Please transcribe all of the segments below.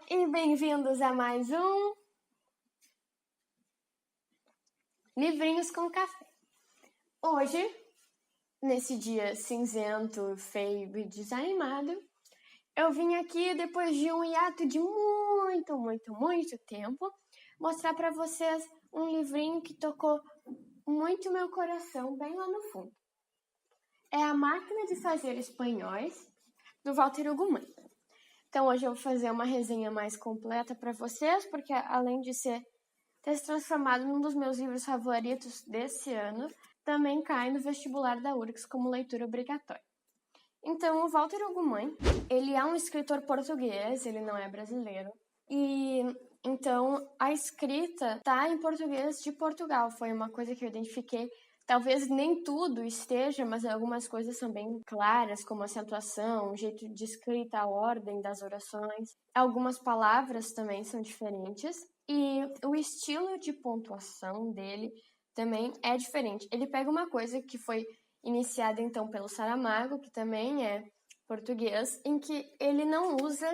E bem-vindos a mais um Livrinhos com Café. Hoje, nesse dia cinzento, feio e desanimado, eu vim aqui depois de um hiato de muito tempo mostrar para vocês um livrinho que tocou muito meu coração bem lá no fundo. É A Máquina de Fazer Espanhóis, do Walter Hugo Mãe. Então hoje eu vou fazer uma resenha mais completa para vocês, porque além de ter se transformado num dos meus livros favoritos desse ano, também cai no vestibular da URGS como leitura obrigatória. Então, o Walter Hugo Mãe, ele é um escritor português, ele não é brasileiro, e então a escrita tá em português de Portugal, foi uma coisa que eu identifiquei. Talvez nem tudo esteja, mas algumas coisas são bem claras, como a acentuação, o jeito de escrita, a ordem das orações. Algumas palavras também são diferentes e o estilo de pontuação dele também é diferente. Ele pega uma coisa que foi iniciada então pelo Saramago, que também é português, em que ele não usa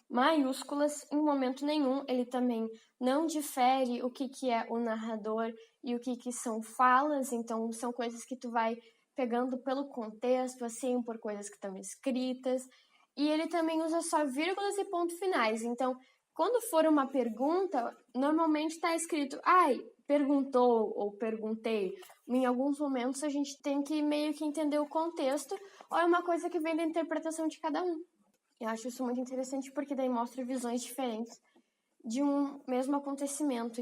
maiúsculas em momento nenhum. Ele também não difere o que é o narrador e o que são falas, então são coisas que tu vai pegando pelo contexto, assim, por coisas que estão escritas. E ele também usa só vírgulas e pontos finais. Então, quando for uma pergunta, normalmente está escrito, perguntou ou perguntei. Em alguns momentos a gente tem que meio que entender o contexto, ou é uma coisa que vem da interpretação de cada um. Eu acho isso muito interessante porque daí mostra visões diferentes de um mesmo acontecimento.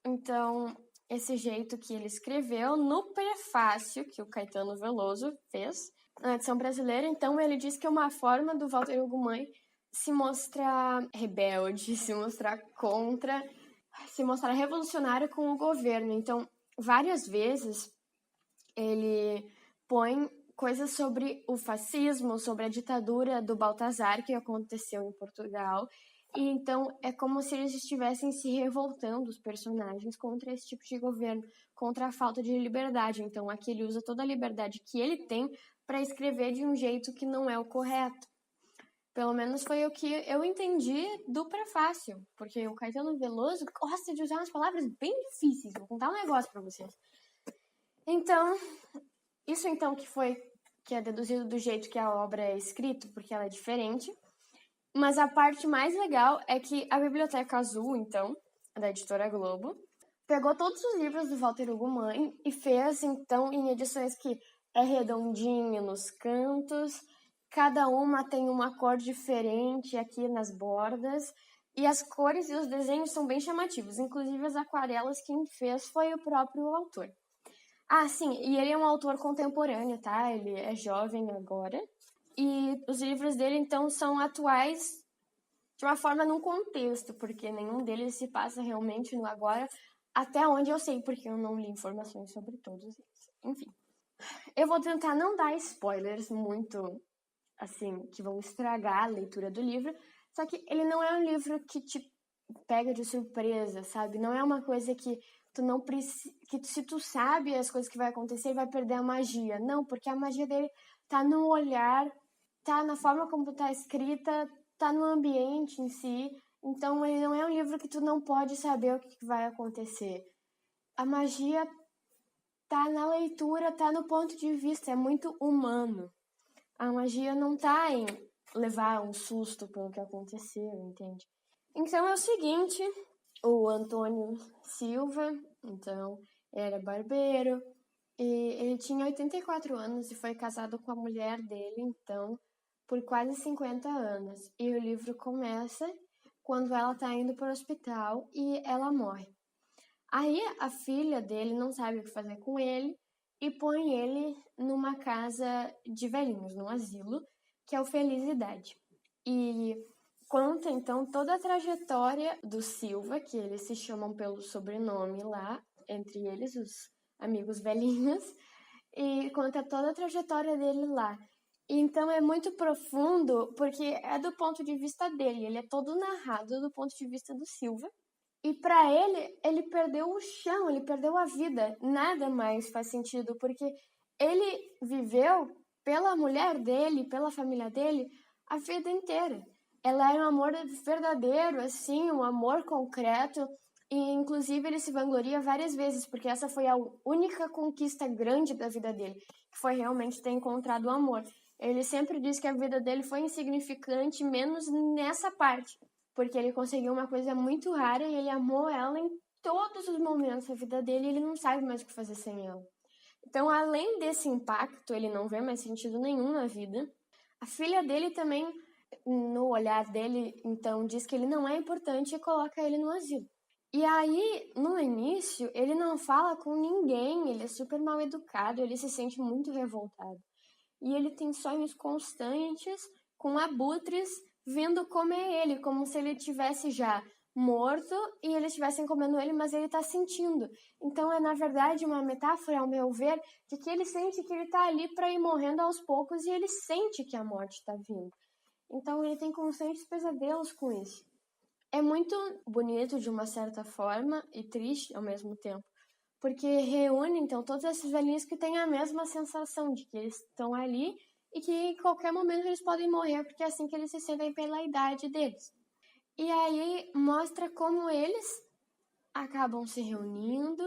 Então, esse jeito que ele escreveu no prefácio que o Caetano Veloso fez na edição brasileira, então ele diz que é uma forma do Walter Hugo Mãe se mostrar rebelde, se mostrar contra, se mostrar revolucionário com o governo. Então, várias vezes ele põe coisas sobre o fascismo, sobre a ditadura do Baltazar que aconteceu em Portugal. E então é como se eles estivessem se revoltando, os personagens, contra esse tipo de governo, contra a falta de liberdade. Então aqui ele usa toda a liberdade que ele tem para escrever de um jeito que não é o correto. Pelo menos foi o que eu entendi do prefácio, porque o Caetano Veloso gosta de usar umas palavras bem difíceis. Vou contar um negócio para vocês. Então, isso então que é deduzido do jeito que a obra é escrita, porque ela é diferente. Mas a parte mais legal é que a Biblioteca Azul, então, da Editora Globo, pegou todos os livros do Walter Hugo Mãe e fez, então, em edições que é redondinho nos cantos, cada uma tem uma cor diferente aqui nas bordas, e as cores e os desenhos são bem chamativos, inclusive as aquarelas quem fez foi o próprio autor. Sim, e ele é um autor contemporâneo, tá? Ele é jovem agora. E os livros dele, então, são atuais de uma forma num contexto, porque nenhum deles se passa realmente no agora, até onde eu sei, porque eu não li informações sobre todos eles. Enfim, eu vou tentar não dar spoilers muito, assim, que vão estragar a leitura do livro, só que ele não é um livro que te pega de surpresa, sabe? Não é uma coisa que tu não precisa, que se tu sabe as coisas que vai acontecer, vai perder a magia. Não, porque a magia dele tá no olhar, tá na forma como tá escrita, tá no ambiente em si. Então ele não é um livro que tu não pode saber o que vai acontecer. A magia tá na leitura, tá no ponto de vista, é muito humano. A magia não tá em levar um susto pelo que aconteceu, entende? Então é o seguinte, o Antônio Silva, então, era barbeiro, e ele tinha 84 anos e foi casado com a mulher dele, então, por quase 50 anos. E o livro começa quando ela está indo para o hospital e ela morre. Aí a filha dele não sabe o que fazer com ele e põe ele numa casa de velhinhos, num asilo, que é o Felicidade. E conta, então, toda a trajetória do Silva, que eles se chamam pelo sobrenome lá, entre eles, os amigos velhinhos, e conta toda a trajetória dele lá. Então é muito profundo, porque é do ponto de vista dele, ele é todo narrado do ponto de vista do Silva. E para ele perdeu o chão, ele perdeu a vida. Nada mais faz sentido, porque ele viveu pela mulher dele, pela família dele, a vida inteira. ela era um amor verdadeiro, assim, um amor concreto, e inclusive ele se vangloria várias vezes, porque essa foi a única conquista grande da vida dele, que foi realmente ter encontrado o amor. Ele sempre diz que a vida dele foi insignificante, menos nessa parte, porque ele conseguiu uma coisa muito rara e ele amou ela em todos os momentos da vida dele e ele não sabe mais o que fazer sem ela. Então, além desse impacto, ele não vê mais sentido nenhum na vida. A filha dele também, no olhar dele, então, diz que ele não é importante e coloca ele no asilo. E aí, no início, ele não fala com ninguém, ele é super mal educado, ele se sente muito revoltado. E ele tem sonhos constantes com abutres vindo comer ele, como se ele tivesse já morto e eles estivessem comendo ele, mas ele está sentindo. Então é, na verdade, uma metáfora, ao meu ver, de que ele sente que ele está ali para ir morrendo aos poucos e ele sente que a morte está vindo. Então ele tem constantes pesadelos com isso. É muito bonito de uma certa forma e triste ao mesmo tempo, porque reúne, então, todos esses velhinhos que têm a mesma sensação de que eles estão ali e que em qualquer momento eles podem morrer, porque é assim que eles se sentem pela idade deles. E aí mostra como eles acabam se reunindo,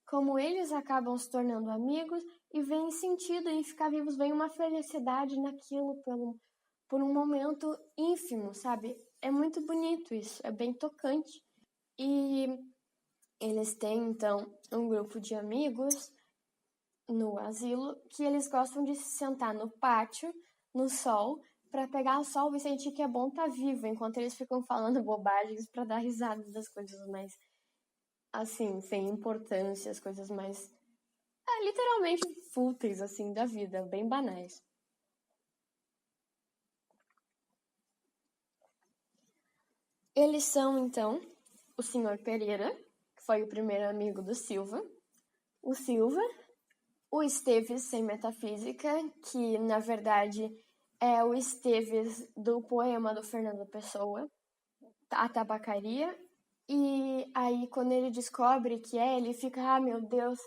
como eles acabam se tornando amigos e vem sentido em ficar vivos, vem uma felicidade naquilo por um momento ínfimo, sabe? É muito bonito isso, é bem tocante. E eles têm, então, um grupo de amigos no asilo que eles gostam de se sentar no pátio, no sol, para pegar o sol e sentir que é bom estar vivo, enquanto eles ficam falando bobagens para dar risada das coisas mais, assim, sem importância, as coisas mais, literalmente fúteis, assim, da vida, bem banais. Eles são, então, o Sr. Pereira, que foi o primeiro amigo do Silva, o Silva, o Esteves sem metafísica, que na verdade é o Esteves do poema do Fernando Pessoa, A Tabacaria. E aí quando ele descobre que ele fica, ah, meu Deus,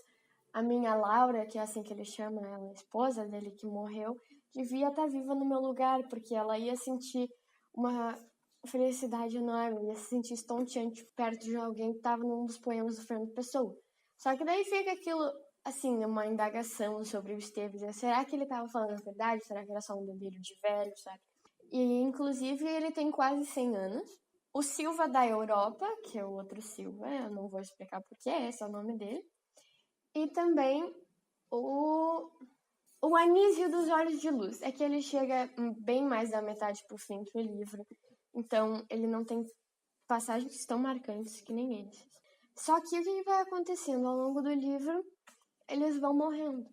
a minha Laura, que é assim que ele chama ela, a esposa dele que morreu, devia estar viva no meu lugar, porque ela ia sentir uma felicidade enorme, ia se sentir estonteante perto de alguém que estava num dos poemas do Fernando Pessoa. Só que daí fica aquilo, assim, uma indagação sobre o Esteves. Será que ele estava falando a verdade? Será que era só um delírio de velho, sabe? E, inclusive, ele tem quase 100 anos. O Silva da Europa, que é o outro Silva, eu não vou explicar porque esse é o nome dele. E também o Anísio dos Olhos de Luz. É que ele chega bem mais da metade pro fim do livro. Então, ele não tem passagens tão marcantes que nem eles. Só que o que vai acontecendo ao longo do livro, eles vão morrendo.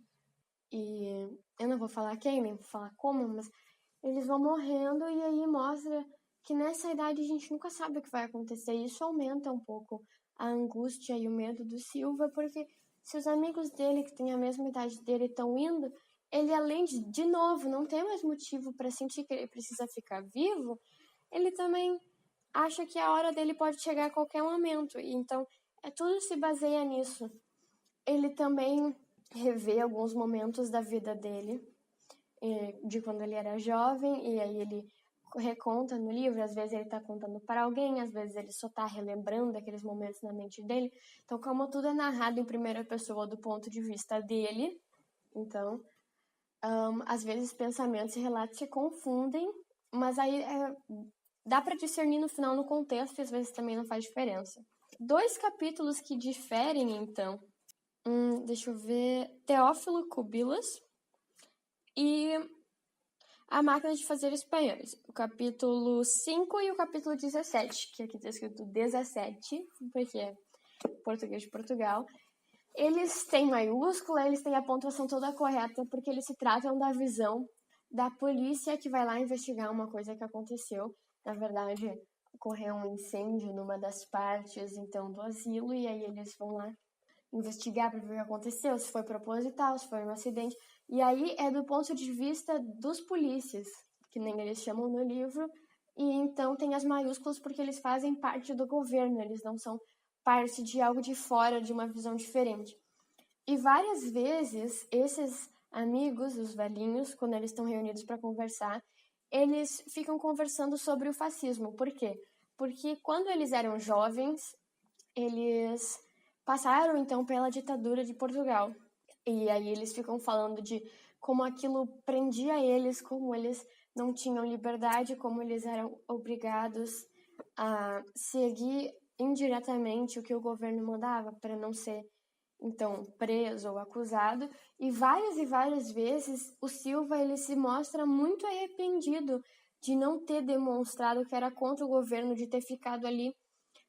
E eu não vou falar quem, nem vou falar como, mas eles vão morrendo e aí mostra que nessa idade a gente nunca sabe o que vai acontecer. E isso aumenta um pouco a angústia e o medo do Silva, porque se os amigos dele, que têm a mesma idade dele, estão indo, ele, além de novo, não tem mais motivo para sentir que ele precisa ficar vivo, ele também acha que a hora dele pode chegar a qualquer momento. E então, tudo se baseia nisso. Ele também revê alguns momentos da vida dele, de quando ele era jovem, e aí ele reconta no livro. Às vezes ele está contando para alguém, às vezes ele só está relembrando aqueles momentos na mente dele. Então, como tudo é narrado em primeira pessoa do ponto de vista dele, então, às vezes pensamentos e relatos se confundem, mas aí dá para discernir no final no contexto e às vezes também não faz diferença. 2 capítulos que diferem, então, deixa eu ver, Teófilo Cubilas e A Máquina de Fazer Espanhóis, o capítulo 5 e o capítulo 17, que aqui está escrito 17, porque é português de Portugal. Eles têm maiúscula, eles têm a pontuação toda correta, porque eles se tratam da visão da polícia que vai lá investigar uma coisa que aconteceu. Na verdade, ocorreu um incêndio numa das partes, então, do asilo, e aí eles vão lá investigar para ver o que aconteceu, se foi proposital, se foi um acidente. E aí é do ponto de vista dos polícias, que nem eles chamam no livro, e então tem as maiúsculas porque eles fazem parte do governo, eles não são parte de algo de fora, de uma visão diferente. E várias vezes, esses amigos, os velhinhos, quando eles estão reunidos para conversar, eles ficam conversando sobre o fascismo. Por quê? Porque quando eles eram jovens, eles passaram então pela ditadura de Portugal. E aí eles ficam falando de como aquilo prendia eles, como eles não tinham liberdade, como eles eram obrigados a seguir indiretamente o que o governo mandava para não ser então preso ou acusado. E várias vezes o Silva ele se mostra muito arrependido de não ter demonstrado que era contra o governo, de ter ficado ali,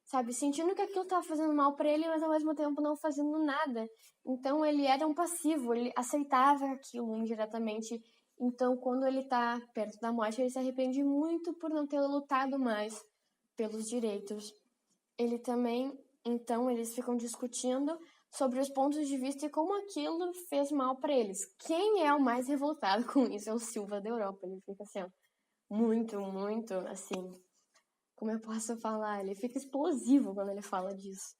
sabe, sentindo que aquilo estava fazendo mal para ele, mas ao mesmo tempo não fazendo nada. Então ele era um passivo, ele aceitava aquilo indiretamente. Então quando ele está perto da morte, ele se arrepende muito por não ter lutado mais pelos direitos. Ele também, então, eles ficam discutindo sobre os pontos de vista e como aquilo fez mal para eles. Quem é o mais revoltado com isso é o Silva da Europa. Ele fica assim, ó, muito, assim, como eu posso falar? Ele fica explosivo quando ele fala disso.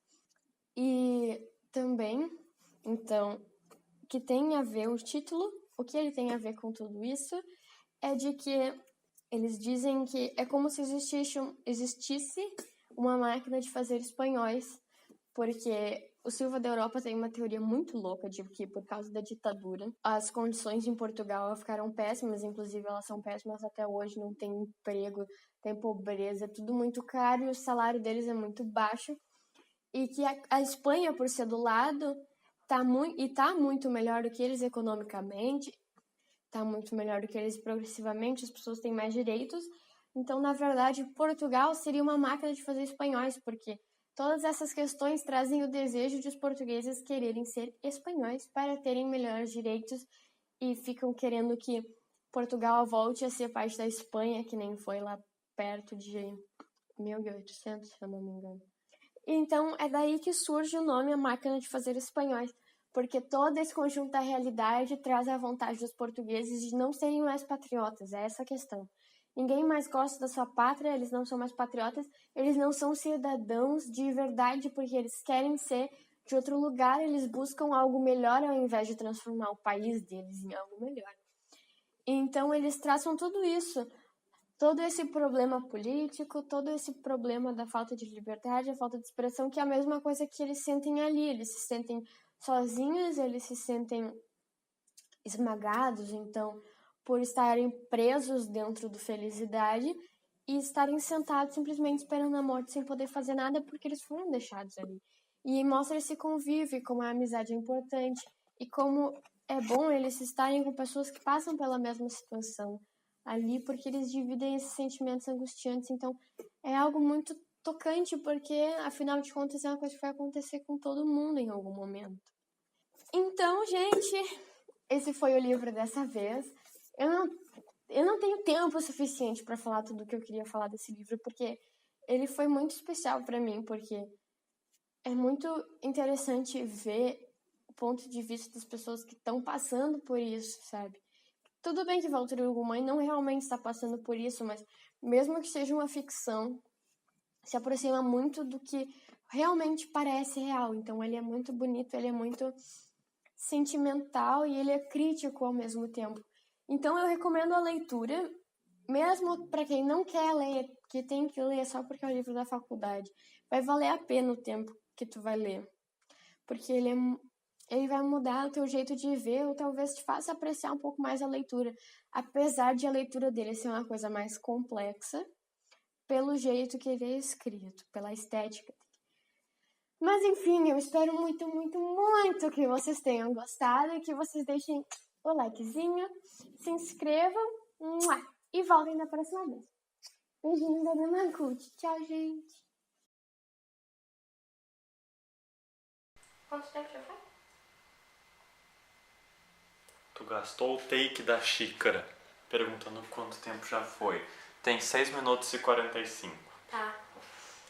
E também, então, que tem a ver o título, o que ele tem a ver com tudo isso, é de que eles dizem que é como se existisse uma máquina de fazer espanhóis, porque o Silva da Europa tem uma teoria muito louca de que, por causa da ditadura, as condições em Portugal ficaram péssimas, inclusive elas são péssimas até hoje, não tem emprego, tem pobreza, é tudo muito caro e o salário deles é muito baixo, e que a Espanha, por ser do lado, tá muito melhor do que eles economicamente, tá muito melhor do que eles progressivamente, as pessoas têm mais direitos. Então, na verdade, Portugal seria uma máquina de fazer espanhóis, porque todas essas questões trazem o desejo de os portugueses quererem ser espanhóis para terem melhores direitos e ficam querendo que Portugal volte a ser parte da Espanha, que nem foi lá perto de 1800, se eu não me engano. Então, é daí que surge o nome A Máquina de Fazer Espanhóis, porque todo esse conjunto da realidade traz a vontade dos portugueses de não serem mais patriotas, é essa a questão. Ninguém mais gosta da sua pátria, eles não são mais patriotas, eles não são cidadãos de verdade porque eles querem ser de outro lugar, eles buscam algo melhor ao invés de transformar o país deles em algo melhor. Então eles traçam tudo isso, todo esse problema político, todo esse problema da falta de liberdade, a falta de expressão, que é a mesma coisa que eles sentem ali, eles se sentem sozinhos, eles se sentem esmagados, então, por estarem presos dentro do felicidade e estarem sentados simplesmente esperando a morte sem poder fazer nada porque eles foram deixados ali. E mostra esse convívio, como a amizade é importante e como é bom eles estarem com pessoas que passam pela mesma situação ali, porque eles dividem esses sentimentos angustiantes. Então, é algo muito tocante, porque, afinal de contas, é uma coisa que vai acontecer com todo mundo em algum momento. Então, gente, esse foi o livro dessa vez. Eu não tenho tempo suficiente para falar tudo o que eu queria falar desse livro, porque ele foi muito especial para mim, porque é muito interessante ver o ponto de vista das pessoas que estão passando por isso, sabe? Tudo bem que Walter Ugumãe não realmente está passando por isso, mas mesmo que seja uma ficção, se aproxima muito do que realmente parece real. Então ele é muito bonito, ele é muito sentimental e ele é crítico ao mesmo tempo. Então eu recomendo a leitura, mesmo para quem não quer ler, que tem que ler só porque é o livro da faculdade. Vai valer a pena o tempo que tu vai ler, porque ele vai mudar o teu jeito de ver ou talvez te faça apreciar um pouco mais a leitura, apesar de a leitura dele ser uma coisa mais complexa, pelo jeito que ele é escrito, pela estética. Mas enfim, eu espero muito que vocês tenham gostado e que vocês deixem o likezinho, se inscrevam e voltem da próxima vez. Beijinhos da Dona Cult. Tchau, gente. Quanto tempo já foi? Tu gastou o take da xícara perguntando quanto tempo já foi. Tem 6 minutos e 45.